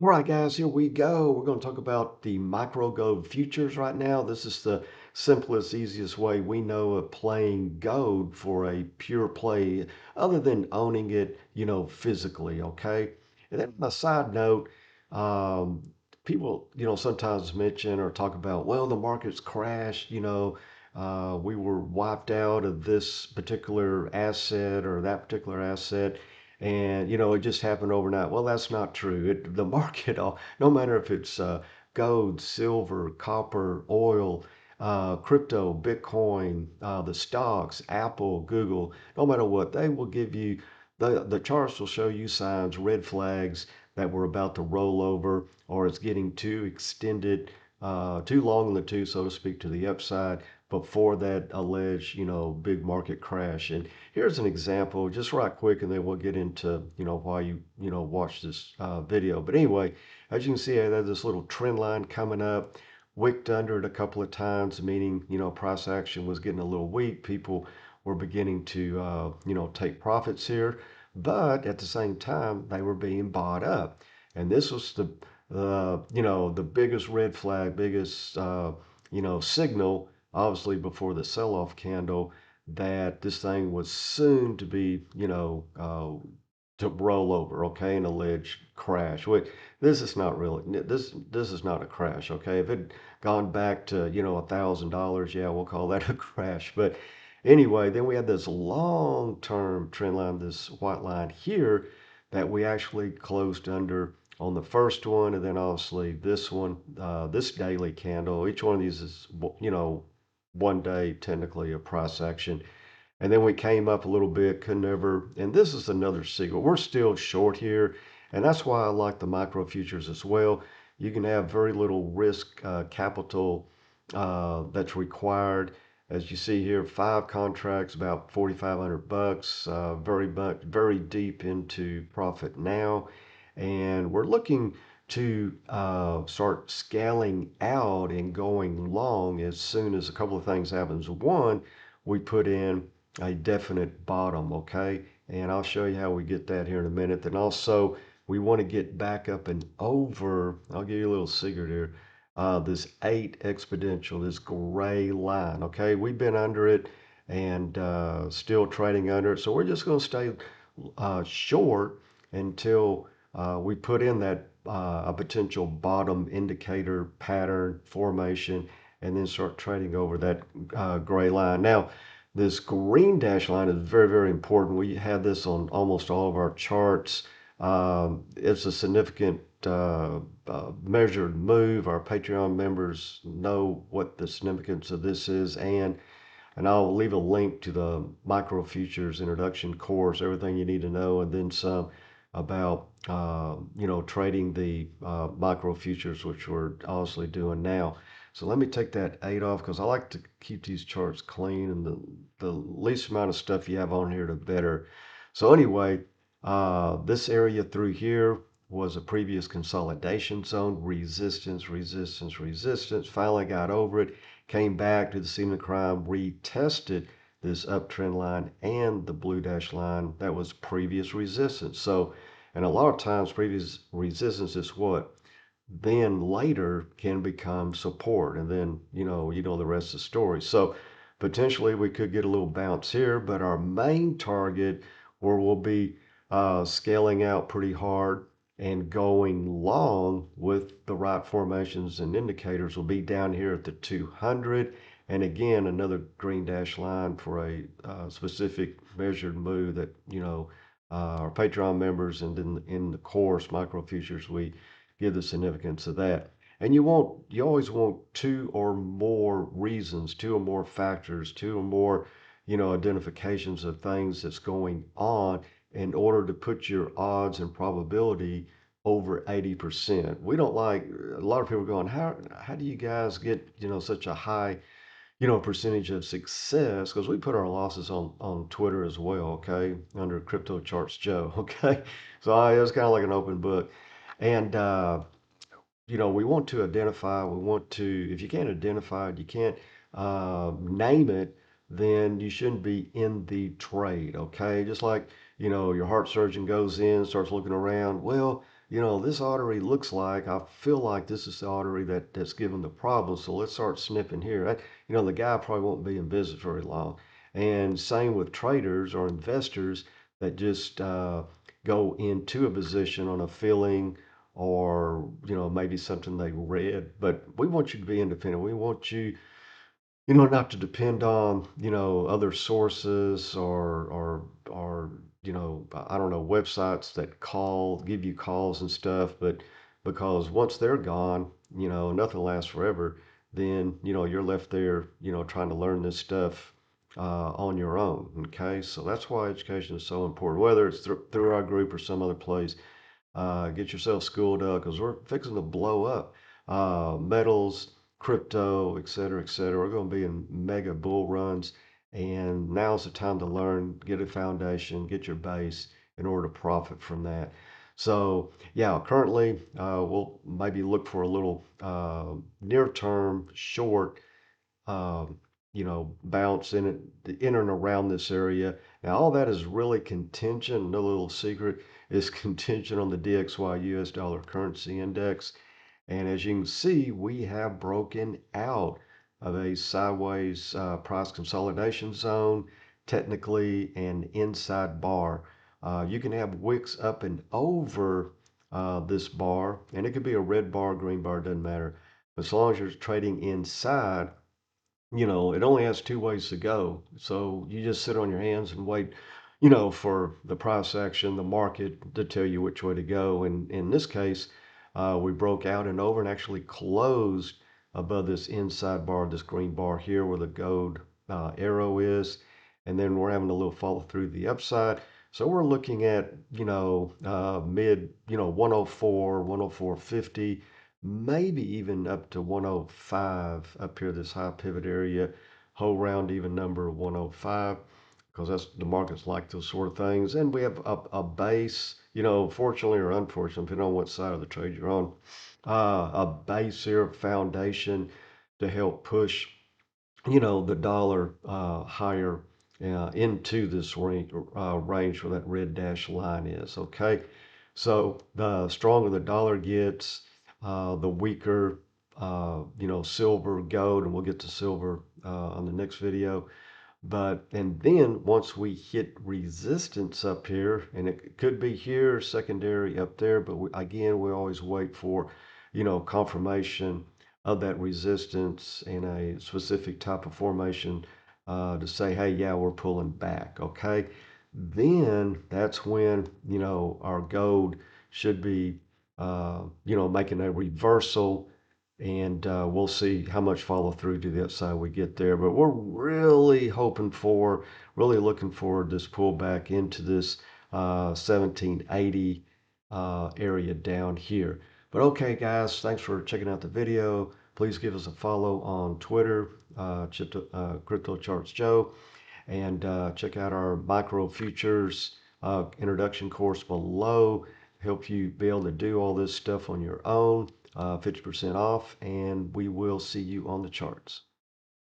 All right, guys, here we go. We're going to talk about the micro gold futures right now. This is the simplest, easiest way we know of playing gold for a pure play, other than owning it, physically, okay? And then on a side note, um, people, sometimes mention or talk about, well, the market's crashed, we were wiped out of this particular asset or that particular asset and it just happened overnight. Well, that's not true. The market, no matter if it's gold, silver, copper, oil, crypto, Bitcoin, the stocks, Apple, Google, no matter what, they will give you the charts will show you signs, red flags that we're about to roll over or it's getting too extended, too long in the tooth, so to speak, to the upside before that alleged, big market crash. And here's an example, just right quick, and then we'll get into, why you watch this video. But anyway, as you can see, I have this little trend line coming up, wicked under it a couple of times, meaning, price action was getting a little weak. People were beginning to, take profits here. But at the same time, they were being bought up. And this was the biggest red flag, biggest, signal, obviously before the sell-off candle, that this thing was soon to be, to roll over, okay, an alleged crash. Wait, this is not really this is not a crash, okay? If it gone back to $1,000, yeah, we'll call that a crash. But anyway, then we had this long-term trend line, this white line here, that we actually closed under on the first one, and then obviously this one, this daily candle. Each one of these is, 1 day technically a price action. And then we came up a little bit, could never, and this is another secret. We're still short here, and that's why I like the micro futures as well. You can have very little risk capital that's required. As you see here, 5 contracts, about 4,500 bucks, very deep into profit now. And we're looking to start scaling out and going long as soon as a couple of things happens. One, we put in a definite bottom, okay? And I'll show you how we get that here in a minute. Then also, we want to get back up and over, I'll give you a little secret here, this 8 exponential, this gray line, okay? We've been under it and still trading under it. So we're just going to stay short until we put in that a potential bottom indicator pattern formation and then start trading over that gray line. Now, this green dash line is very, very important. We have this on almost all of our charts. It's a significant measured move. Our Patreon members know what the significance of this is, and I'll leave a link to the micro futures introduction course, everything you need to know, and then some about trading the micro futures, which we're obviously doing now. So let me take that 8 off because I like to keep these charts clean, and the least amount of stuff you have on here, the better. So anyway, this area through here was a previous consolidation zone, resistance, resistance, resistance. Finally got over it, came back to the scene of crime, retested this uptrend line and the blue dash line that was previous resistance. So, and a lot of times previous resistance is what then later can become support, and then the rest of the story. So potentially we could get a little bounce here, but our main target where we'll be scaling out pretty hard and going long with the right formations and indicators will be down here at the 200. And again, another green dash line for a specific measured move that our Patreon members, and then in the course micro futures we give the significance of that. And you always want two or more reasons, two or more factors, two or more, identifications of things that's going on in order to put your odds and probability over 80%. We don't like a lot of people going, how do you guys get, such a high, percentage of success? Because we put our losses on Twitter as well, okay, under Crypto Charts Joe, okay. So it was kind of like an open book. And we want to identify, we want to, if you can't identify it, you can't name it, then you shouldn't be in the trade, okay? Just like, your heart surgeon goes in, starts looking around. Well, this artery looks like, I feel like this is the artery that's given the problem. So let's start snipping here. The guy probably won't be in business very long. And same with traders or investors that just go into a position on a feeling or, maybe something they read. But we want you to be independent. We want you not to depend on, other sources or, I don't know, websites that give you calls and stuff, but because once they're gone, nothing lasts forever, then, you're left there, trying to learn this stuff on your own. Okay. So that's why education is so important, whether it's through our group or some other place. Get yourself schooled up because we're fixing to blow up. Metals, crypto, et cetera, et cetera. We're going to be in mega bull runs. And now's the time to learn, get a foundation, get your base in order to profit from that. So, yeah, currently we'll maybe look for a little near term, short um, bounce in and around this area. Now, all that is really contingent, no little secret, is contingent on the DXY US dollar currency index. And as you can see, we have broken out of a sideways price consolidation zone, technically an inside bar. You can have wicks up and over this bar, and it could be a red bar, green bar, doesn't matter. But as long as you're trading inside, it only has two ways to go. So you just sit on your hands and wait, for the price action, the market to tell you which way to go. And in this case, we broke out and over and actually closed above this inside bar, this green bar here where the gold arrow is. And then we're having a little follow through the upside. So we're looking at, mid, 104, 104.50, maybe even up to 105 up here, this high pivot area, whole round even number of 105, because that's the markets like those sort of things. And we have a base, fortunately or unfortunately, depending on what side of the trade you're on, a base here, foundation to help push the dollar higher into this range where that red dashed line is. Okay. So the stronger the dollar gets, the weaker, silver, gold, and we'll get to silver on the next video. And then once we hit resistance up here, and it could be here, secondary up there, but again, we always wait for, confirmation of that resistance in a specific type of formation to say, hey, yeah, we're pulling back, okay? Then that's when, our gold should be, making a reversal, and we'll see how much follow through to the upside we get there. But we're really looking for this pullback into this 1780 area down here. But okay, guys, thanks for checking out the video. Please give us a follow on Twitter, Crypto Charts Joe, and check out our micro futures introduction course below. Help you be able to do all this stuff on your own. 50% off, and we will see you on the charts.